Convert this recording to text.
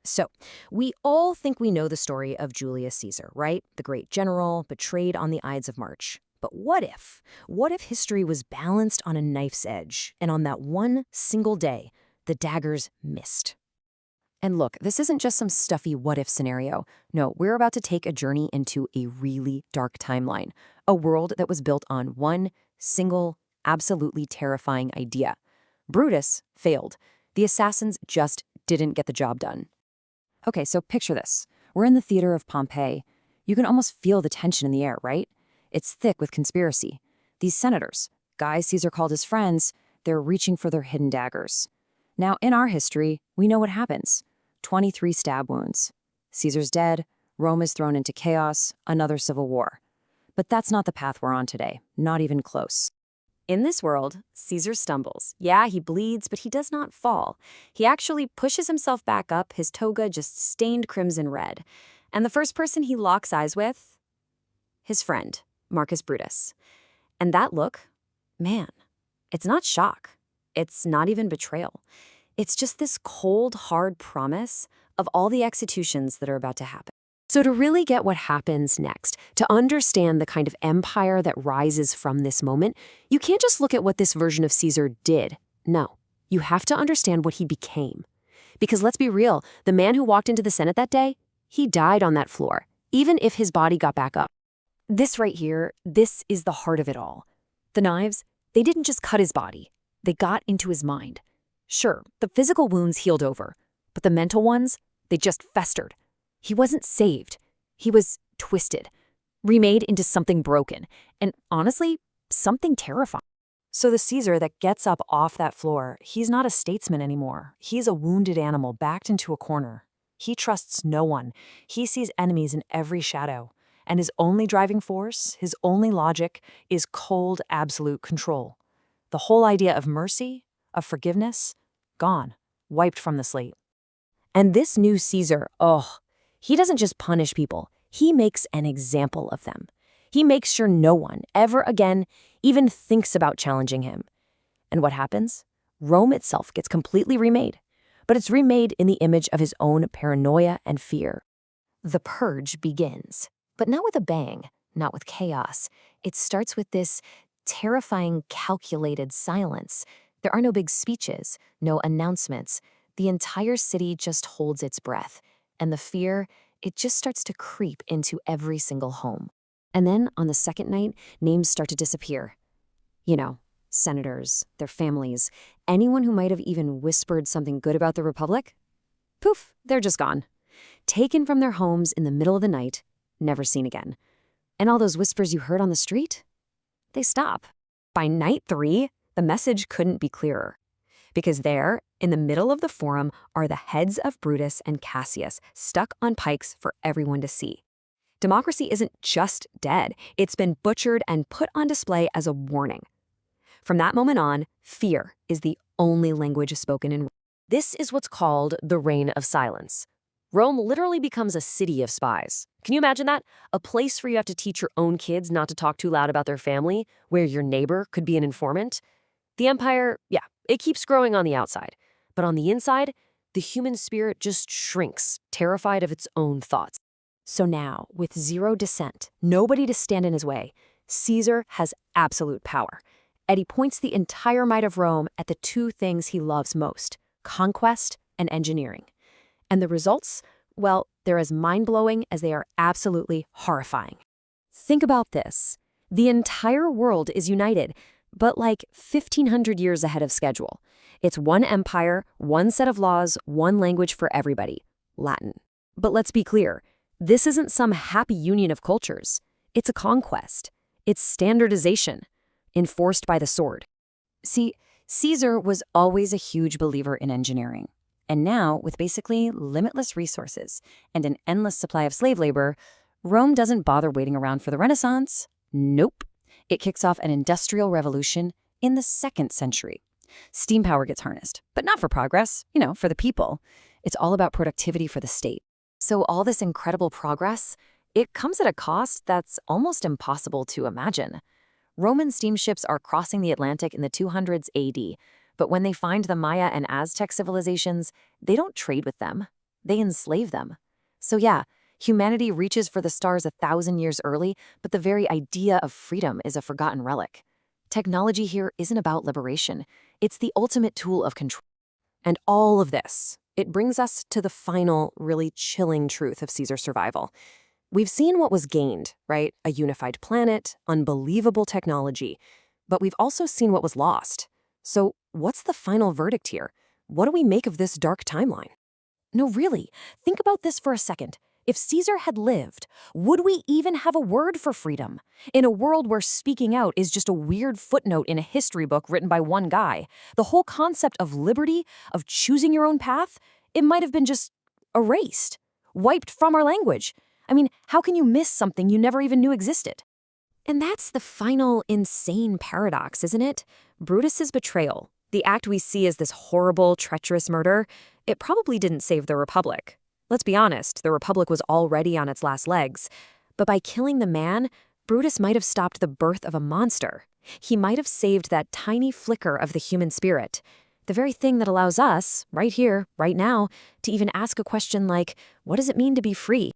So, we all think we know the story of Julius Caesar, right? The great general betrayed on the Ides of March. But what if? What if history was balanced on a knife's edge, and on that one single day, the daggers missed? And look, this isn't just some stuffy what if scenario. No, we're about to take a journey into a really dark timeline, a world that was built on one single, absolutely terrifying idea. Brutus failed. The assassins just didn't get the job done. Okay, so picture this. We're in the theater of Pompeii. You can almost feel the tension in the air, right? It's thick with conspiracy. These senators, guys Caesar called his friends, they're reaching for their hidden daggers. Now, in our history, we know what happens. 23 stab wounds. Caesar's dead, Rome is thrown into chaos, another civil war. But that's not the path we're on today, not even close. In this world, Caesar stumbles. Yeah, he bleeds, but he does not fall. He actually pushes himself back up, his toga just stained crimson red. And the first person he locks eyes with? His friend, Marcus Brutus. And that look, man, it's not shock. It's not even betrayal. It's just this cold, hard promise of all the executions that are about to happen. So to really get what happens next, to understand the kind of empire that rises from this moment, you can't just look at what this version of Caesar did. No, you have to understand what he became. Because let's be real, the man who walked into the Senate that day, he died on that floor, even if his body got back up. This right here, this is the heart of it all. The knives, they didn't just cut his body. They got into his mind. Sure, the physical wounds healed over, but the mental ones, they just festered. He wasn't saved. He was twisted, remade into something broken, and honestly, something terrifying. So the Caesar that gets up off that floor, he's not a statesman anymore. He's a wounded animal backed into a corner. He trusts no one. He sees enemies in every shadow. And his only driving force, his only logic, is cold, absolute control. The whole idea of mercy, of forgiveness, gone, wiped from the slate. And this new Caesar, he doesn't just punish people, he makes an example of them. He makes sure no one ever again even thinks about challenging him. And what happens? Rome itself gets completely remade, but it's remade in the image of his own paranoia and fear. The purge begins, but not with a bang, not with chaos. It starts with this terrifying, calculated silence. There are no big speeches, no announcements. The entire city just holds its breath, and the fear, it just starts to creep into every single home. And then, on the second night, names start to disappear. You know, senators, their families, anyone who might have even whispered something good about the Republic. Poof, they're just gone. Taken from their homes in the middle of the night, never seen again. And all those whispers you heard on the street? They stop. By night 3, the message couldn't be clearer. Because there, in the middle of the forum, are the heads of Brutus and Cassius, stuck on pikes for everyone to see. Democracy isn't just dead, it's been butchered and put on display as a warning. From that moment on, fear is the only language spoken in Rome. This is what's called the Reign of Silence. Rome literally becomes a city of spies. Can you imagine that? A place where you have to teach your own kids not to talk too loud about their family, where your neighbor could be an informant. The empire, yeah, it keeps growing on the outside. But on the inside, the human spirit just shrinks, terrified of its own thoughts. So now, with zero dissent, nobody to stand in his way, Caesar has absolute power. And he points the entire might of Rome at the two things he loves most, conquest and engineering. And the results? Well, they're as mind-blowing as they are absolutely horrifying. Think about this. The entire world is united, but like 1,500 years ahead of schedule. It's one empire, one set of laws, one language for everybody, Latin. But let's be clear, this isn't some happy union of cultures. It's a conquest. It's standardization, enforced by the sword. See, Caesar was always a huge believer in engineering. And now, with basically limitless resources and an endless supply of slave labor, Rome doesn't bother waiting around for the Renaissance. Nope. It kicks off an industrial revolution in the 2nd century. Steam power gets harnessed, but not for progress, for the people. It's all about productivity for the state. So all this incredible progress, it comes at a cost that's almost impossible to imagine. Roman steamships are crossing the Atlantic in the 200s AD, but when they find the Maya and Aztec civilizations, they don't trade with them. They enslave them. So yeah, humanity reaches for the stars 1,000 years early, but the very idea of freedom is a forgotten relic. Technology here isn't about liberation. It's the ultimate tool of control. And all of this, it brings us to the final, really chilling truth of Caesar's survival. We've seen what was gained, right? A unified planet, unbelievable technology. But we've also seen what was lost. So what's the final verdict here? What do we make of this dark timeline? No, really, think about this for a second. If Caesar had lived, would we even have a word for freedom? In a world where speaking out is just a weird footnote in a history book written by one guy, the whole concept of liberty, of choosing your own path, it might have been just erased, wiped from our language. I mean, how can you miss something you never even knew existed? And that's the final insane paradox, isn't it? Brutus's betrayal, the act we see as this horrible, treacherous murder, it probably didn't save the Republic. Let's be honest, the Republic was already on its last legs. But by killing the man, Brutus might have stopped the birth of a monster. He might have saved that tiny flicker of the human spirit, the very thing that allows us, right here, right now, to even ask a question like, what does it mean to be free?